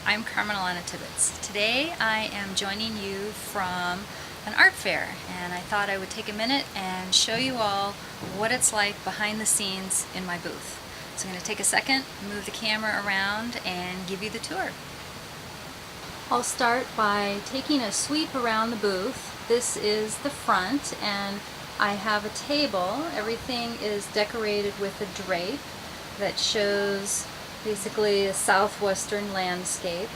I'm Carmelina Tibbetts. Today I am joining you from an art fair, and I thought I would take a minute and show you all what it's like behind the scenes in my booth. So I'm going to take a second, move the camera around, and give you the tour. I'll start by taking a sweep around the booth. This is the front, and I have a table. Everything is decorated with a drape that shows basically a southwestern landscape.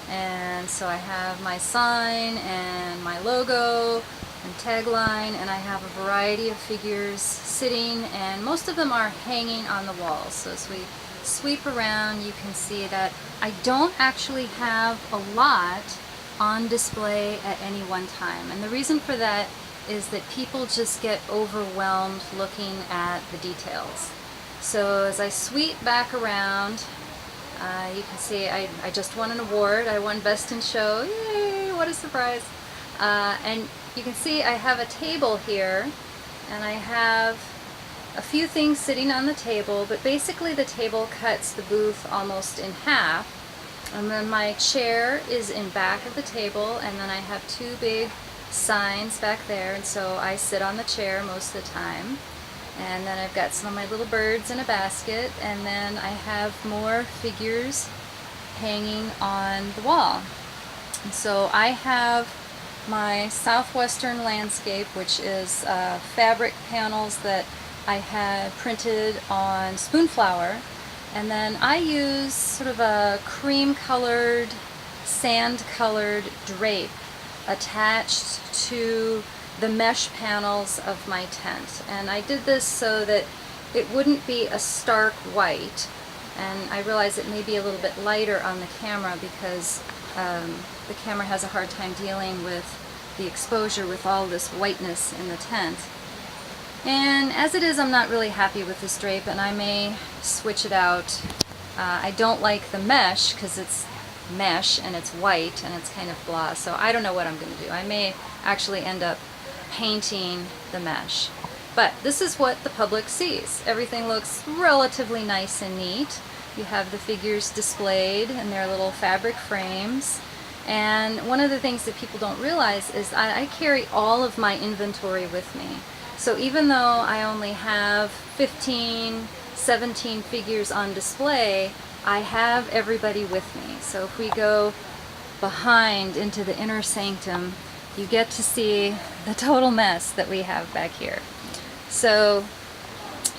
And so I have my sign and my logo and tagline, and I have a variety of figures sitting, and most of them are hanging on the walls. So as we sweep around, you can see that I don't actually have a lot on display at any one time. And the reason for that is that people just get overwhelmed looking at the details. So as I sweep back around, you can see I just won an award. I won Best in Show. Yay, what a surprise. And you can see I have a table here, and I have a few things sitting on the table, but basically the table cuts the booth almost in half. And then my chair is in back of the table, and then I have two big signs back there, and so I sit on the chair most of the time. And then I've got some of my little birds in a basket, and then I have more figures hanging on the wall. And so I have my southwestern landscape, which is fabric panels that I had printed on spoon flower, and then I use sort of a cream colored, sand colored drape attached to the mesh panels of my tent. And I did this so that it wouldn't be a stark white, and I realize it may be a little bit lighter on the camera because the camera has a hard time dealing with the exposure with all this whiteness in the tent. And as it is, I'm not really happy with this drape, and I may switch it out. I don't like the mesh because it's mesh and it's white and it's kind of blah, so I don't know what I'm going to do. I may actually end up painting the mesh. But this is what the public sees. Everything looks relatively nice and neat. You have the figures displayed in their little fabric frames. And one of the things that people don't realize is I carry all of my inventory with me. So even though I only have 15, 17 figures on display, I have everybody with me. So if we go behind into the inner sanctum, you get to see the total mess that we have back here. So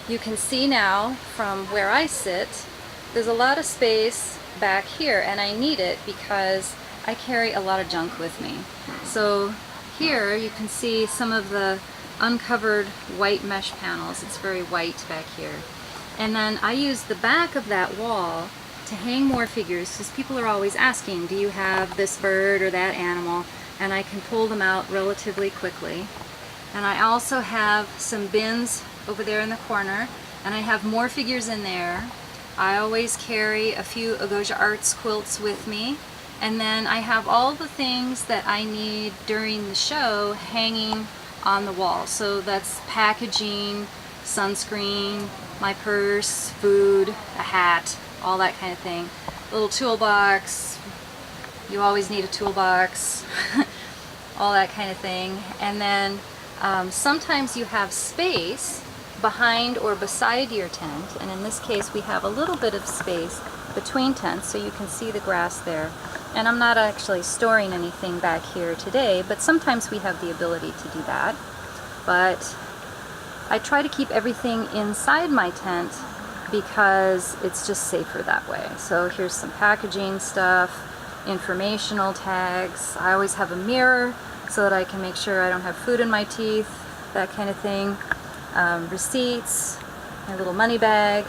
you can see now from where I sit, there's a lot of space back here, and I need it because I carry a lot of junk with me. So here you can see some of the uncovered white mesh panels. It's very white back here. And then I use the back of that wall to hang more figures, because people are always asking, do you have this bird or that animal? And I can pull them out relatively quickly. And I also have some bins over there in the corner, and I have more figures in there. I always carry a few Agosia Arts quilts with me, and then I have all the things that I need during the show hanging on the wall. So that's packaging, sunscreen, my purse, food, a hat, all that kind of thing. A little toolbox. You always need a toolbox, all that kind of thing. And then sometimes you have space behind or beside your tent, and in this case we have a little bit of space between tents, so you can see the grass there. And I'm not actually storing anything back here today, but sometimes we have the ability to do that. But I try to keep everything inside my tent because it's just safer that way. So here's some packaging stuff, informational tags. I always have a mirror so that I can make sure I don't have food in my teeth, that kind of thing. Receipts, my little money bag.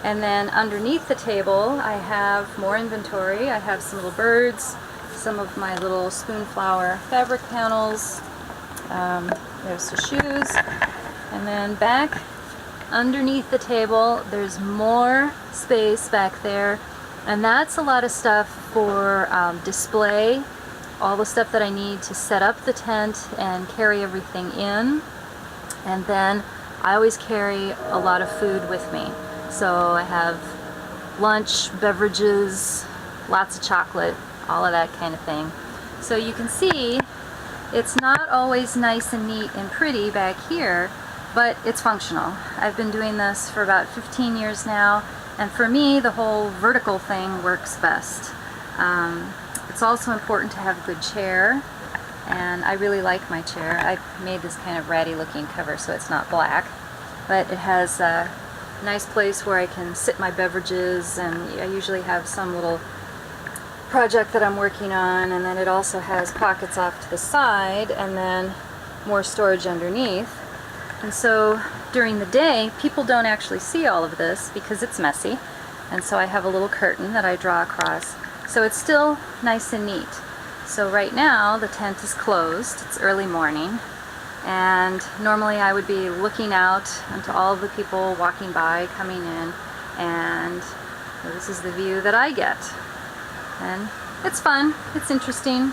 And then underneath the table I have more inventory. I have some little birds, some of my little spoon flower fabric panels. There's the shoes. And then back underneath the table there's more space back there, and that's a lot of stuff for display, all the stuff that I need to set up the tent and carry everything in. And then I always carry a lot of food with me. So I have lunch, beverages, lots of chocolate, all of that kind of thing. So you can see it's not always nice and neat and pretty back here, but it's functional. I've been doing this for about 15 years now, and for me the whole vertical thing works best. It's also important to have a good chair, and I really like my chair. I've made this kind of ratty looking cover so it's not black, but it has a nice place where I can sit my beverages, and I usually have some little project that I'm working on, and then it also has pockets off to the side and then more storage underneath. And so during the day people don't actually see all of this because it's messy, and so I have a little curtain that I draw across, so it's still nice and neat. So right now the tent is closed, it's early morning, and normally I would be looking out into all of the people walking by, coming in, and this is the view that I get. And it's fun, it's interesting,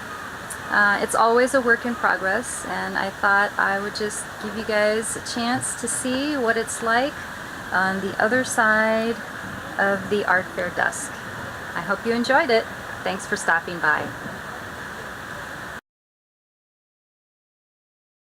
it's always a work in progress, and I thought I would just give you guys a chance to see what it's like on the other side of the art fair dusk. I hope you enjoyed it. Thanks for stopping by.